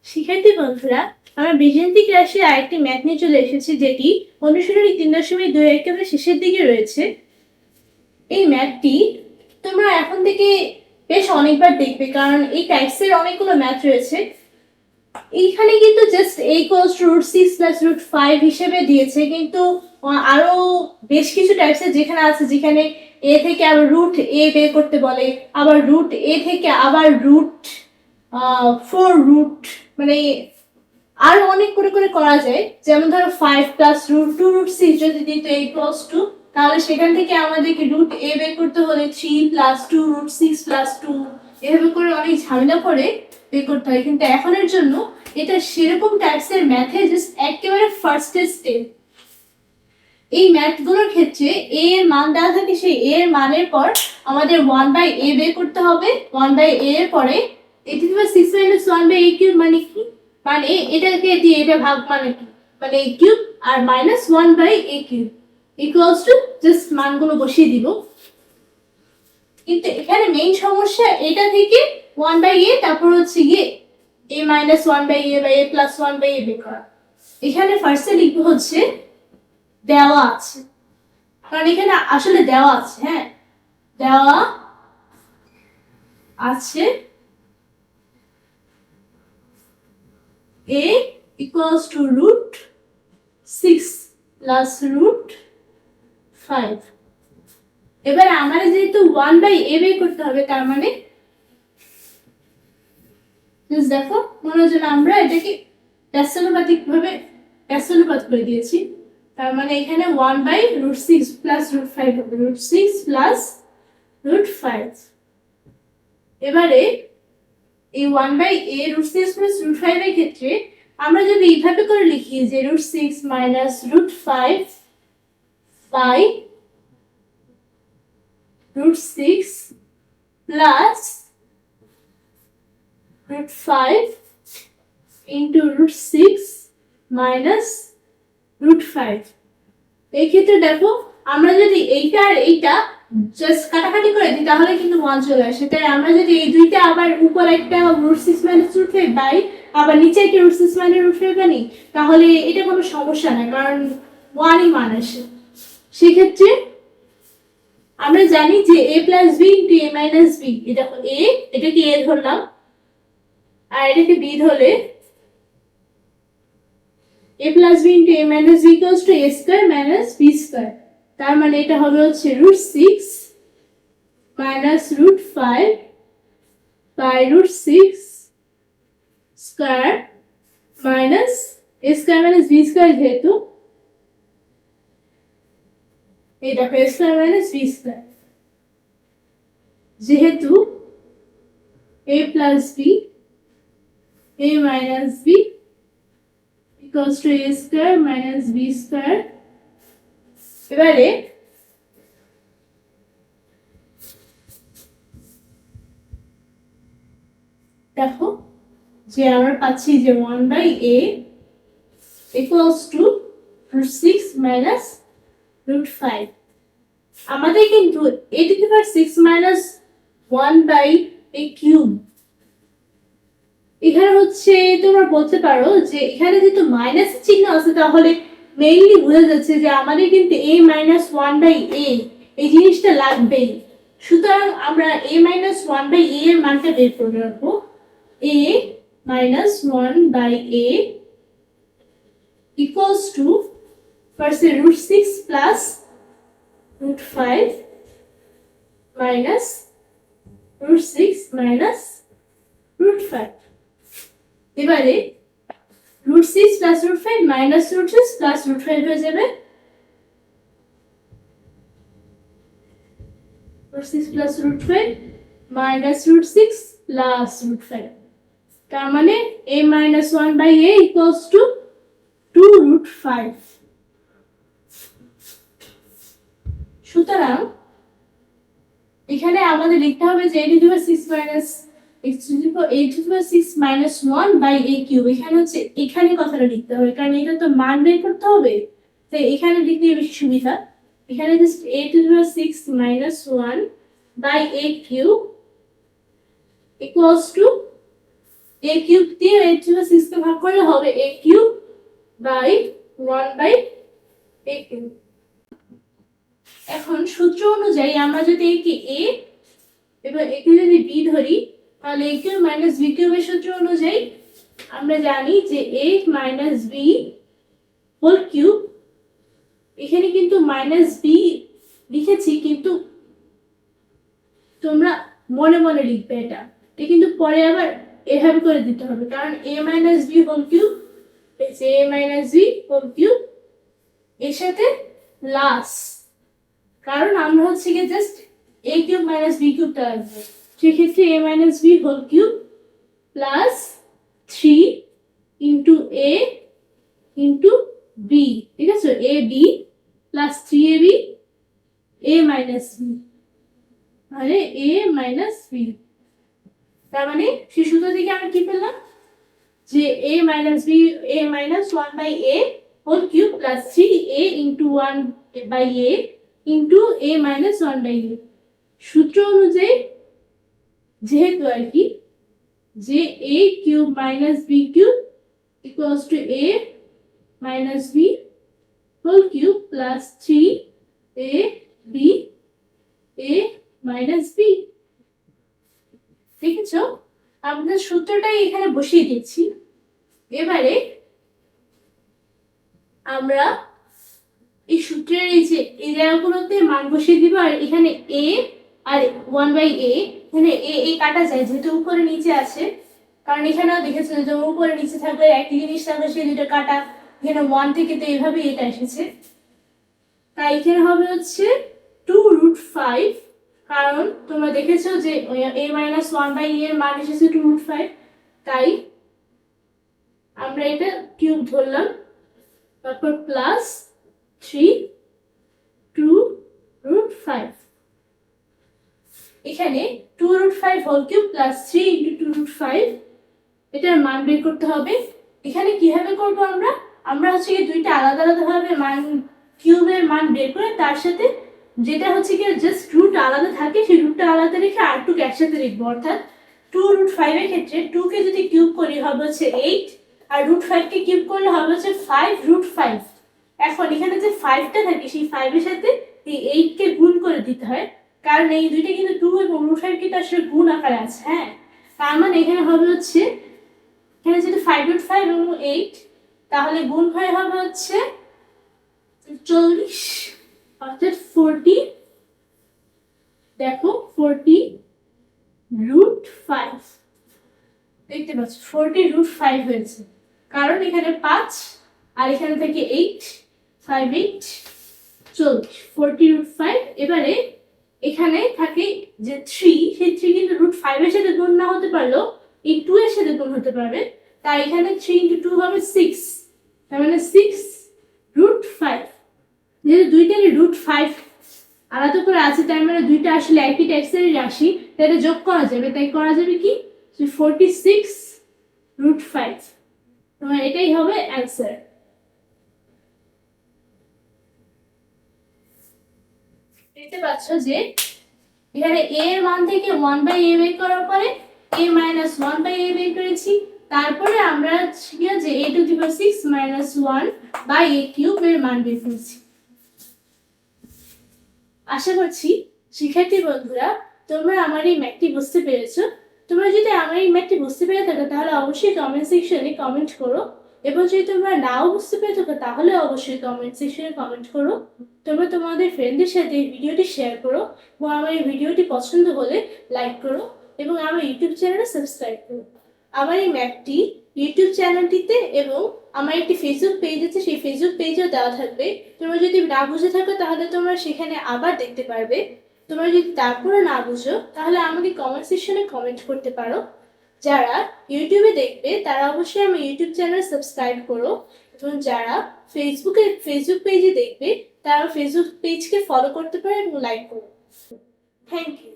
শিক্ষার্থী বন্ধুরা, আমরা বীজগাণিতিক রাশির আরেকটি ম্যাথ নিয়ে চলে এসেছি, যেটি অনুশীলনী 3.2 একেবারে শেষের দিকে রয়েছে। এই ম্যাথটি তোমরা এখন থেকে বেশ অনেকবার দেখবে, কারণ এই টাইপসের অনেকগুলো ম্যাথ রয়েছে। এইখানে কিন্তু জাস্ট a = √6 + √5 হিসেবে দিয়েছে, কিন্তু আরো বেশ কিছু টাইপসের যেখানে আছে, যেখানে a থেকে আবার √a বের করতে বলে, আবার √a থেকে আবার √4 মানে আরো অনেক করে করে করা যায়। যেমন ধরো 5 + √2√6 যদি দিত a = 2, তাহলে সেখান থেকে আমাদেরকে √a বের করতে হলে 3 + 2 √6 + 2 এভাবে করে অনেক ঝামেলা করে বের করতে হয়। কিন্তু এখনের জন্য এটা সেরকম টাইপসের ম্যাথে জাস্ট একেবারে ফার্স্ট স্টেপ। এই ম্যাথগুলোর ক্ষেত্রে a এর মান দেওয়া থাকে, সেই a এর মানের পর আমাদের 1/a বের করতে হবে। 1/a এর পরে a⁻6 - 1/a³ মানে কি? মানে এটাকে দিয়ে এটা ভাগ মানে কি? মানে a³ আর -1/a³ জাস্ট মানগুলো বসিয়ে দিব। কিন্তু এখানে মেইন সমস্যা এটা থেকে 1/a, তারপর হচ্ছে গিয়ে a - 1/a বা a + 1/a বের করা। এখানে ফার্স্টে লিখবো হচ্ছে দেওয়া আছে, কারণ এখানে আসলে দেওয়া আছে। হ্যাঁ, দেওয়া আছে a = √6 + √5। এবার আমাদের যেহেতু 1/a বের করতে হবে, তার মানে দেখো মনে হচ্ছে আমরা এটাকে ব্যস্তানুপাত করে দিয়েছি। তার মানে এখানে 1/√6 + √5 হবে, √6 + √5। এবারে এই 1/a √6 + √5 এর ক্ষেত্রে আমরা যদি এইভাবে করে লিখি যে √6 - √5 বাই √6 plus √5 into √6 minus √5। এই ক্ষেত্রে দেখো আমরা যদি এইটা আর এইটা জাস্ট কাটাকাটি করে দিই, তাহলে কিন্তু 1 চলে আসে। তাই আমরা যদি এই দুইটা আবার উপর একটা √6 - √5 বাই আবার নিচে একটা √6 - √5 বানি, তাহলে এটা কোনো সমস্যা না, কারণ 1ই মান আসে। সেক্ষেত্রে আমরা জানি যে a + b × a - b, এটা a, এটাকে a ধরলাম, আর এটাকে b ধরলে a + b × a - b = a² - b²। তার মানে এটা হবে হচ্ছে √6 - √5 by √6 square minus a² - b² যেহেতু এই দেখো a² - b², যেহেতু a + b a - b = a² - b²। এবারে দেখো যে আমরা পাচ্ছি যে 1/a = √6 - √5। আমাদের কিন্তু a⁻6 - 1/a³ এখানে হচ্ছে তোমরা বলতে পারো যে এখানে যেহেতু মাইনাস চিহ্ন আছে, তাহলে মেইনলি বোঝা যাচ্ছে যে আমাদের কিন্তু a - 1/a এই জিনিসটা লাগবেই। সুতরাং আমরা a - 1/a এর মানটা বের করে রাখবো। a - 1/a = ফার্স্টে √6 plus √5 minus √6 minus √5। এবারে √6 plus √5 minus √6 plus √5 হয়ে যাবে √6 plus √5 minus √6 plus √5। তার মানে a - 1/a = 2√5। সুতরাং এখানে আমাদের লিখতে হবে যে a⁻6 - 1/a³। এখানে হচ্ছে এখানে কথাটা লিখতে হবে, কারণ এটা তো মান বের করতে হবে, তাই এখানে লিখলে বেশি সুবিধা। এখানে just a⁻6 - 1/a³ = a cube দিয়ে a থেকে 6 কে ভাগ করলে হবে a cube by 1 by a cube. এখন সূত্র অনুযায়ী আমরা যদি একে a এবং একে যদি b ধরি তাহলে a কিউব মাইনাস b কিউবের সূত্র অনুযায়ী আমরা জানি যে a minus b whole cube, এখানে কিন্তু মাইনাস b লিখেছি কিন্তু তোমরা মনে মনে লিখবে, এটা কিন্তু পরে আবার এভাবে করে দিতে হবে, কারণ a minus b whole cube a minus b whole cube এর সাথে প্লাস, কারণ আমরা হচ্ছে কি just a cube minus b কিউবটা রাখবো, সেক্ষেত্রে a minus b whole cube plus 3 into a into b, ঠিক আছে, a b plus 3ab a minus b, মানে a মাইনাস b। তার মানে সেই সূত্র থেকে আমরা কি পেলাম যে a minus b a minus 1 by a whole cube plus 3a into 1 by a into a minus 1 by a। সূত্র অনুযায়ী যেহেতু আর কি যে a cube minus b cube equals to a minus b whole cube plus 3ab a minus b। দেখেছো, আমরা সূত্রটাই এখানে বসিয়ে দিচ্ছি। এবারে আমরা এই সূত্রের এই যে এই জায়গাগুলোতে মান বসিয়ে দিব, আর এখানে a আর 1 বাই a, এখানে a কাটা যায় যেহেতু উপরে নিচে আছে, কারণ এখানেও দেখেছেন যে উপরে নিচে থাকলে একই জিনিস থাকলে সেই দুটো কাটা, এখানে 1 থেকে তো এইভাবে এটা এসেছে, তাই এখানে হবে হচ্ছে 2√5, কারণ তোমরা দেখেছো যে a মাইনাস 1 বাই a এর মান এসেছে 2√5, তাই আমরা এটা কিউব ধরলাম, তারপর প্লাস 3 2√5, এখানে 2√5 হোল কিউব প্লাস 3 ইন্টু 2√5 এটার মান বের করতে হবে। এখানে কিভাবে করব আমরা হচ্ছে কি দুইটা আলাদা আলাদা ভাবে মান কিউবের মান বের করে তার সাথে যেটা হচ্ছে কি জাস্ট রুট আলাদা থাকে সেই রুটটা আলাদা রেখে আর টু কে একসাথে লিখবো, অর্থাৎ 2√5 এর ক্ষেত্রে 2 কে যদি কিউব করি হবে হচ্ছে 8 আর √5 কে কিউব করলে হবে হচ্ছে 5√5। এখন এখানে যে 5টা থাকে সেই 5 এর সাথে এই 8 কে গুণ করে দিতে হয়, কারণ এই দুইটা কিন্তু 2 এবং √5 কিন্তু আসলে গুণ আকারে আছে। হ্যাঁ, তার মানে এখানে হবে হচ্ছে এখানে যদি 5.5 এবং 8 তাহলে গুণ হয়ে হবে হচ্ছে 40, অর্থাৎ 40, দেখো 40√5, দেখতে পাচ্ছ 40√5 হয়েছে, কারণ এখানে 5 আর এখানে থেকে 8 5 8 40 40√5। এবারে এখানে থাকে যে 3, সেই 3 কিন্তু √5 এর সাথে গুণ না হতে পারলেও এই 2 এর সাথে গুণ হতে পারবে, তাই এখানে 3 ইন্টু 2 হবে 6, তার মানে 6√5। যেহেতু দুইটারই √5 আলাদা করে আছে তার মানে দুইটা আসলে একই টেক্সটের রাশি, তাই এটা যোগ করা যাবে, তাই করা যাবে কি 46√5, তোমার এটাই হবে অ্যান্সার। দেখতে পাচ্ছ যে এখানে a এর মান থেকে 1 বাই a বের করার পরে a মাইনাস 1 বাই a বের করেছি, তারপরে আমরা যে a to the power 6 minus 1 by a cube এর মান বের করেছি। আশা করছি শিক্ষার্থী বন্ধুরা তোমরা আমার এই ম্যাথটি বুঝতে পেরেছো। তোমরা যদি আমার এই ম্যাথটি বুঝতে পেরে থাকো তাহলে অবশ্যই কমেন্ট সেকশনে কমেন্ট করো, এবং যদি তোমরা নাও বুঝতে পেরে থাকো তাহলে অবশ্যই কমেন্ট সেকশনে কমেন্ট করো। তোমরা তোমাদের ফ্রেন্ডদের সাথে এই ভিডিওটি শেয়ার করো, এবং আমার এই ভিডিওটি পছন্দ হলে লাইক করো, এবং আমার ইউটিউব চ্যানেলে সাবস্ক্রাইব করো। আমার এই ম্যাথটি ইউটিউব চ্যানেলটিতে এবং আমার একটি ফেসবুক পেজ আছে, সেই ফেসবুক পেজেও দেওয়া থাকবে। তোমরা যদি না বুঝে থাকো তাহলে তোমরা সেখানে আবার দেখতে পারবে। তোমরা যদি তারপরে না বুঝো তাহলে আমাকে কমেন্ট সেকশনে কমেন্ট করতে পারো। যারা ইউটিউবে দেখবে তারা অবশ্যই আমার ইউটিউব চ্যানেল সাবস্ক্রাইব করো, এবং যারা ফেসবুক পেজে দেখবে তারা ফেসবুক পেজকে ফলো করতে পারে এবং লাইক করো। Thank you.